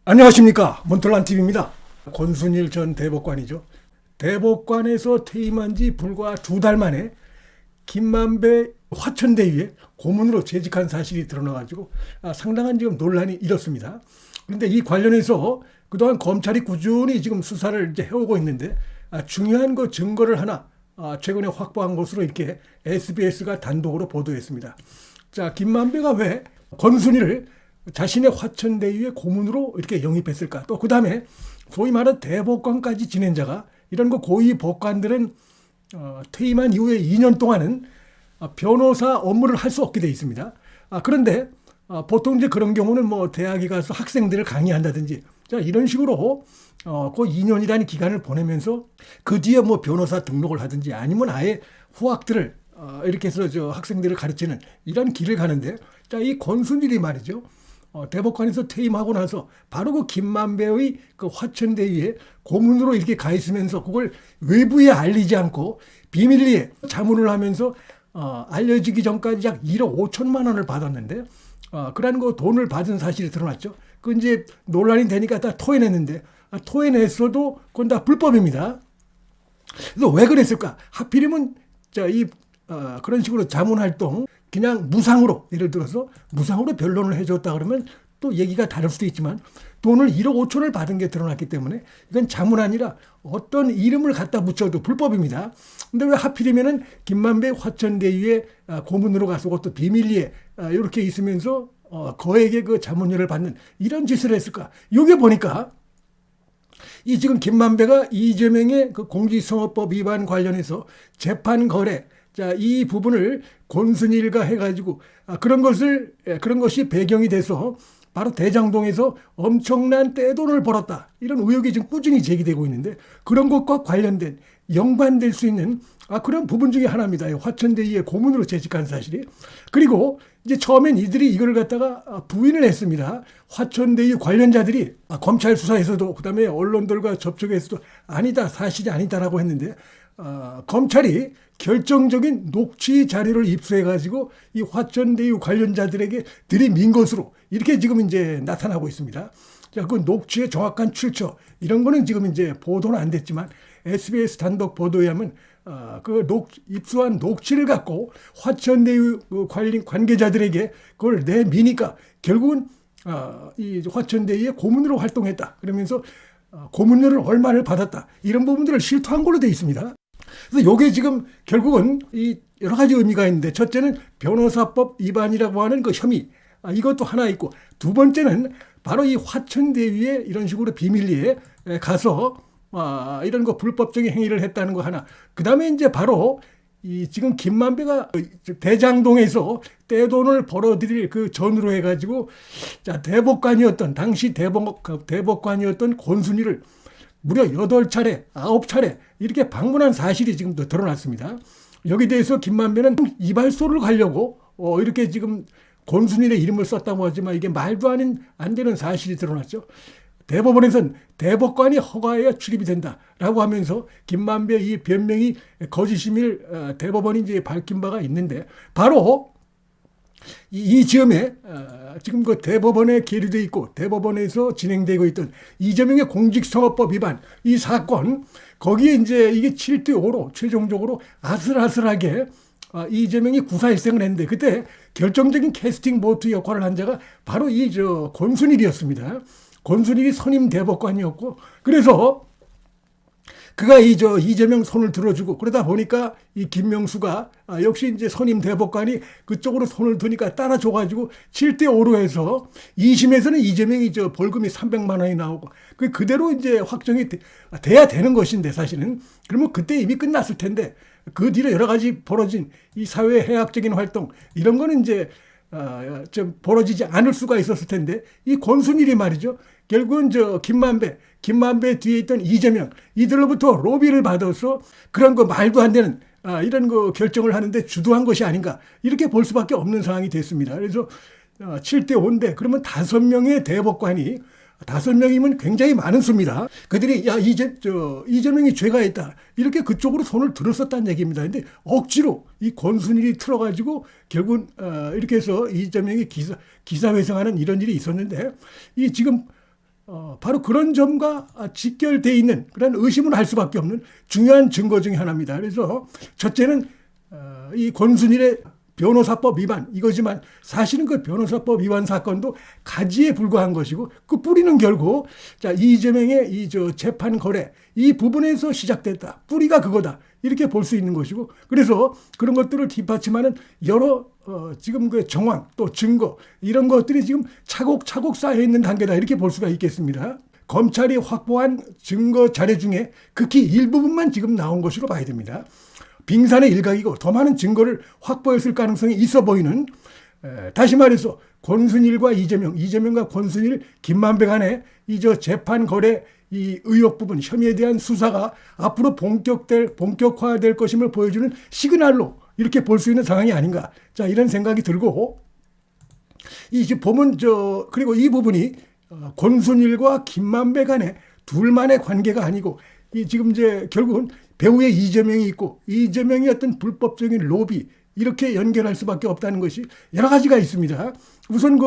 안녕하십니까, 몬털란TV입니다. 권순일 전 대법관이죠. 대법관에서 퇴임한 지 불과 2달 만에 김만배 화천대유에 고문으로 재직한 사실이 드러나가지고 상당한 지금 논란이 일었습니다. 그런데 이 관련해서 그동안 검찰이 꾸준히 지금 수사를 이제 해오고 있는데 중요한 그 증거를 하나 최근에 확보한 것으로 이렇게 SBS가 단독으로 보도했습니다. 자, 김만배가 왜 권순일을 자신의 화천대유의 고문으로 이렇게 영입했을까? 또 그 다음에 소위 말하는 대법관까지 지낸 자가 이런 거 고위 법관들은 퇴임한 이후에 2년 동안은 변호사 업무를 할 수 없게 돼 있습니다. 그런데 보통 이제 그런 경우는 뭐 대학에 가서 학생들을 강의한다든지 자, 이런 식으로 그 2년이라는 기간을 보내면서 그 뒤에 뭐 변호사 등록을 하든지 아니면 아예 후학들을 이렇게 해서 저 학생들을 가르치는 이런 길을 가는데 자, 이 권순일이 말이죠. 대법관에서 퇴임하고 나서 바로 그 김만배의 그 화천대유에 고문으로 이렇게 가 있으면서 그걸 외부에 알리지 않고 비밀리에 자문을 하면서 알려지기 전까지 약 1억 5천만 원을 받았는데 그런 거 돈을 받은 사실이 드러났죠. 그 이제 논란이 되니까 다 토해냈는데 토해냈어도 그건 다 불법입니다. 그래서 왜 그랬을까? 하필이면 그런 식으로 자문 활동 그냥 무상으로 예를 들어서 무상으로 변론을 해줬다 그러면 또 얘기가 다를 수도 있지만 돈을 1억 5천을 받은 게 드러났기 때문에 이건 자문 아니라 어떤 이름을 갖다 붙여도 불법입니다. 근데 왜 하필이면은 김만배 화천대유에 고문으로 가서 그것도 비밀리에 이렇게 있으면서 거액의 그 자문료를 받는 이런 짓을 했을까? 요게 보니까 이 지금 김만배가 이재명의 그 공직선거법 위반 관련해서 재판 거래 자, 이 부분을 권순일과 해가지고 그런 것이 배경이 돼서 바로 대장동에서 엄청난 떼돈을 벌었다. 이런 의혹이 지금 꾸준히 제기되고 있는데 그런 것과 관련된 연관될 수 있는 그런 부분 중에 하나입니다. 화천대유의 고문으로 재직한 사실이. 그리고 이제 처음엔 이들이 이걸 갖다가 부인을 했습니다. 화천대유 관련자들이 검찰 수사에서도 그다음에 언론들과 접촉에서도 아니다, 사실이 아니다라고 했는데 검찰이 결정적인 녹취 자료를 입수해가지고 이 화천대유 관련자들에게 들이민 것으로 이렇게 지금 이제 나타나고 있습니다. 자, 그 녹취의 정확한 출처 이런 거는 지금 이제 보도는 안 됐지만 SBS 단독 보도에 하면 입수한 녹취를 갖고 화천대유 관계자들에게 그걸 내미니까 결국은 이 화천대유의 고문으로 활동했다. 그러면서 고문료를 얼마를 받았다. 이런 부분들을 실토한 걸로 되어 있습니다. 그래서 이게 지금 결국은 이 여러 가지 의미가 있는데 첫째는 변호사법 위반이라고 하는 그 혐의 이것도 하나 있고 두 번째는 바로 이 화천대유에 이런 식으로 비밀리에 가서 이런 거 불법적인 행위를 했다는 거 하나. 그 다음에 이제 바로 이 지금 김만배가 대장동에서 떼돈을 벌어들일 그 전으로 해가지고 자, 당시 대법관이었던 권순일을 무려 8차례, 9차례 이렇게 방문한 사실이 지금 또 드러났습니다. 여기 대해서 김만배는 이발소를 가려고 이렇게 지금 권순일의 이름을 썼다고 하지만 이게 말도 안 되는 사실이 드러났죠. 대법원에서는 대법관이 허가해야 출입이 된다라고 하면서 김만배 이 변명이 거짓임을 대법원이 이제 밝힌 바가 있는데 바로 이 즈음에 지금 그 대법원에 계류되어 있고 대법원에서 진행되고 있던 이재명의 공직선거법 위반 이 사건 거기에 이제 이게 7대5로 최종적으로 아슬아슬하게 이재명이 구사일생을 했는데 그때 결정적인 캐스팅 보트 역할을 한 자가 바로 권순일이었습니다. 권순일이 선임 대법관이었고 그래서 그가 이재명 손을 들어주고 그러다 보니까 이 김명수가 역시 이제 선임 대법관이 그쪽으로 손을 드니까 따라줘가지고 7대5로 해서 2심에서는 이재명이 벌금이 300만 원이 나오고 그대로 이제 확정이 돼야 되는 것인데 사실은 그러면 그때 이미 끝났을 텐데 그 뒤로 여러 가지 벌어진 이 사회 해악적인 활동 이런 거는 이제 좀 벌어지지 않을 수가 있었을 텐데 이 권순일이 말이죠. 결국은 김만배 뒤에 있던 이재명 이들로부터 로비를 받아서 그런 거 말도 안 되는 이런 거 결정을 하는데 주도한 것이 아닌가 이렇게 볼 수밖에 없는 상황이 됐습니다. 그래서 7대5인데 그러면 5명의 대법관이 5명이면 굉장히 많은 수입니다. 그들이 이재명이 죄가 있다 이렇게 그쪽으로 손을 들었었다는 얘기입니다. 근데 억지로 이 권순일이 틀어가지고 결국은 이렇게 해서 이재명이 기사회생하는 이런 일이 있었는데 이 지금 바로 그런 점과 직결되어 있는 그런 의심을 할 수밖에 없는 중요한 증거 중에 하나입니다. 그래서 첫째는 이 권순일의 변호사법 위반 이거지만 사실은 그 변호사법 위반 사건도 가지에 불과한 것이고 그 뿌리는 결국 자 이재명의 이 재판 거래 이 부분에서 시작됐다. 뿌리가 그거다. 이렇게 볼 수 있는 것이고 그래서 그런 것들을 뒷받침하는 여러 지금 그 정황 또 증거 이런 것들이 지금 차곡차곡 쌓여 있는 단계다. 이렇게 볼 수가 있겠습니다. 검찰이 확보한 증거 자료 중에 극히 일부분만 지금 나온 것으로 봐야 됩니다. 빙산의 일각이고 더 많은 증거를 확보했을 가능성이 있어 보이는 다시 말해서 권순일과 이재명과 권순일, 김만배 간의 이 재판 거래 이 의혹 부분 혐의에 대한 수사가 앞으로 본격화될 것임을 보여주는 시그널로 이렇게 볼 수 있는 상황이 아닌가. 자 이런 생각이 들고 보면 그리고 이 부분이 권순일과 김만배 간의 둘만의 관계가 아니고 이 지금 결국은 배후에 이재명이 있고 이재명이 어떤 불법적인 로비 이렇게 연결할 수밖에 없다는 것이 여러 가지가 있습니다. 우선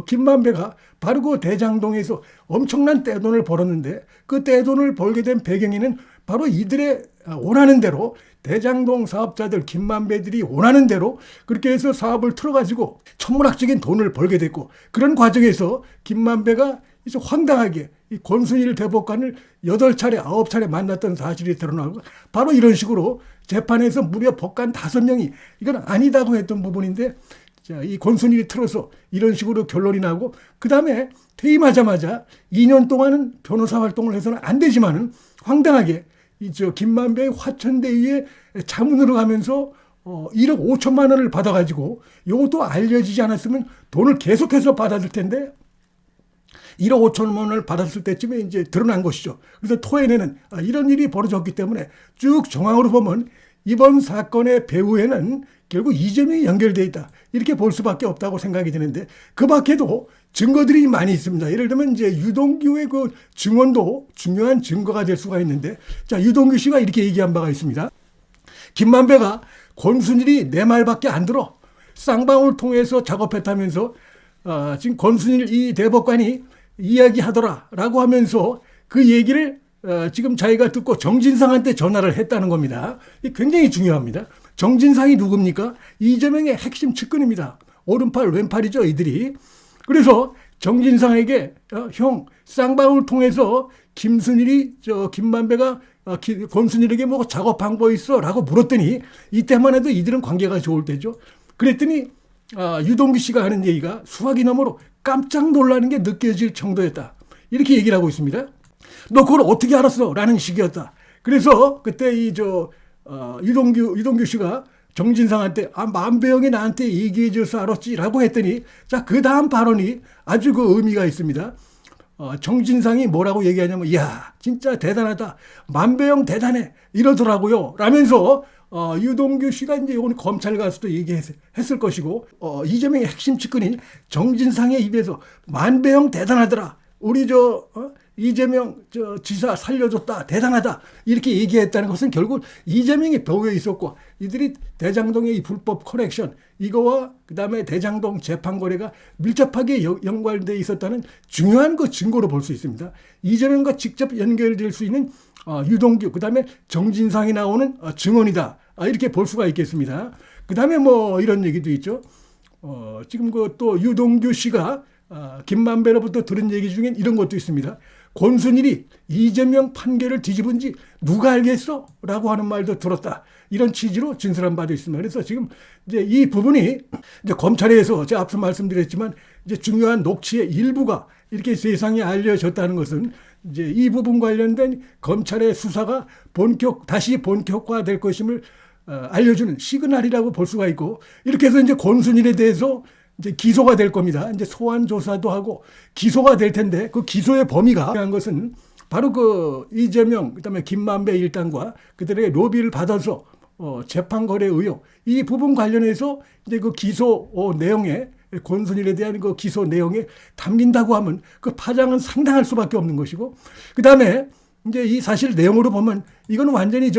김만배가 바로 그 대장동에서 엄청난 떼돈을 벌었는데 그 떼돈을 벌게 된 배경에는 바로 이들의 원하는 대로 대장동 사업자들 김만배들이 원하는 대로 그렇게 해서 사업을 틀어가지고 천문학적인 돈을 벌게 됐고 그런 과정에서 김만배가 이제 황당하게 이 권순일 대법관을 8차례, 9차례 만났던 사실이 드러나고 바로 이런 식으로 재판에서 무려 법관 5명이 이건 아니다고 했던 부분인데 자, 이 권순일이 틀어서 이런 식으로 결론이 나고 그 다음에 퇴임하자마자 2년 동안은 변호사 활동을 해서는 안 되지만은 황당하게 김만배의 화천대유에 자문으로 가면서 1억 5천만 원을 받아가지고 이것도 알려지지 않았으면 돈을 계속해서 받았을 텐데 1억 5천만 원을 받았을 때쯤에 이제 드러난 것이죠. 그래서 토해내는 이런 일이 벌어졌기 때문에 쭉 정황으로 보면 이번 사건의 배후에는 결국 이재명이 연결되어 있다. 이렇게 볼 수밖에 없다고 생각이 드는데 그 밖에도 증거들이 많이 있습니다. 예를 들면 이제 유동규의 그 증언도 중요한 증거가 될 수가 있는데 자, 유동규 씨가 이렇게 얘기한 바가 있습니다. 김만배가 권순일이 내 말밖에 안 들어. 쌍방울 통해서 작업했다면서 지금 권순일 이 대법관이 이야기하더라라고 하면서 그 얘기를 지금 자기가 듣고 정진상한테 전화를 했다는 겁니다. 이게 굉장히 중요합니다. 정진상이 누굽니까? 이재명의 핵심 측근입니다. 오른팔 왼팔이죠 이들이. 그래서 정진상에게 형 쌍방울 통해서 김만배가 권순일에게 뭐 작업한 거 있어? 라고 물었더니 이때만 해도 이들은 관계가 좋을 때죠. 그랬더니 유동규 씨가 하는 얘기가 수화기 너머로 깜짝 놀라는 게 느껴질 정도였다. 이렇게 얘기를 하고 있습니다. 너 그걸 어떻게 알았어? 라는 식이었다. 그래서 그때 유동규 씨가 정진상한테 만배영이 나한테 얘기해줘서 알았지 라고 했더니 자, 그 다음 발언이 아주 그 의미가 있습니다. 정진상이 뭐라고 얘기하냐면 이야 진짜 대단하다. 만배영 대단해. 이러더라고요. 라면서 유동규 씨가 이제 이건 검찰 가서도 얘기했을 것이고 이재명의 핵심 측근인 정진상의 입에서 만배영 대단하더라. 우리 이재명 지사 살려줬다. 대단하다. 이렇게 얘기했다는 것은 결국 이재명이 배후에 있었고 이들이 대장동의 이 불법 커넥션 이거와 그다음에 대장동 재판 거래가 밀접하게 연관되어 있었다는 중요한 그 증거로 볼 수 있습니다. 이재명과 직접 연결될 수 있는 유동규 그다음에 정진상이 나오는 증언이다. 이렇게 볼 수가 있겠습니다. 그다음에 뭐 이런 얘기도 있죠. 지금 또 유동규 씨가 김만배로부터 들은 얘기 중엔 이런 것도 있습니다. 권순일이 이재명 판결을 뒤집은지 누가 알겠어? 라고 하는 말도 들었다. 이런 취지로 진술한 바도 있습니다. 그래서 지금 이제 이 부분이 이제 검찰에서 제가 앞서 말씀드렸지만 이제 중요한 녹취의 일부가 이렇게 세상에 알려졌다는 것은 이제 이 부분 관련된 검찰의 수사가 다시 본격화될 것임을 알려주는 시그널이라고 볼 수가 있고 이렇게 해서 이제 권순일에 대해서 이제 기소가 될 겁니다. 이제 소환 조사도 하고 기소가 될 텐데 그 기소의 범위가 한 것은 바로 그 이재명 그다음에 김만배 일당과 그들에게 로비를 받아서 재판 거래 의혹 이 부분 관련해서 이제 그 기소 내용에 권순일에 대한 그 기소 내용에 담긴다고 하면 그 파장은 상당할 수밖에 없는 것이고 그다음에 이제 이 사실 내용으로 보면 이건 완전히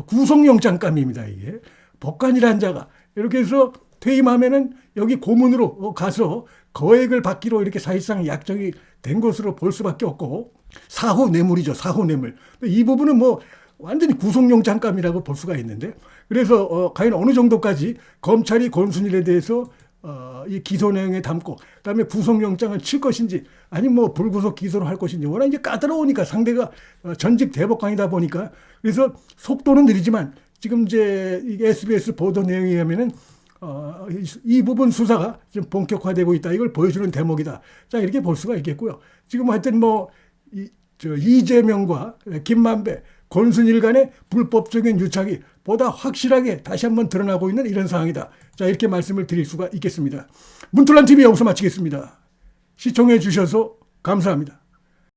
구속영장감입니다. 이게 법관이라는 자가 이렇게 해서 퇴임하면은 여기 고문으로 가서 거액을 받기로 이렇게 사실상 약정이 된 것으로 볼 수밖에 없고, 사후 뇌물이죠. 사후 뇌물. 이 부분은 뭐 완전히 구속영장감이라고 볼 수가 있는데, 그래서 과연 어느 정도까지 검찰이 권순일에 대해서 이 기소 내용에 담고 그다음에 구속영장을 칠 것인지 아니면 뭐 불구속 기소를 할 것인지, 워낙 이제 까다로우니까 상대가 전직 대법관이다 보니까. 그래서 속도는 느리지만 지금 이제 SBS 보도 내용에 의하면은 이 부분 수사가 좀 본격화되고 있다, 이걸 보여주는 대목이다. 자, 이렇게 볼 수가 있겠고요. 지금 하여튼 뭐 이재명과 김만배, 권순일 간의 불법적인 유착이 보다 확실하게 다시 한번 드러나고 있는 이런 상황이다. 자, 이렇게 말씀을 드릴 수가 있겠습니다. 문틀란 TV 여기서 마치겠습니다. 시청해 주셔서 감사합니다.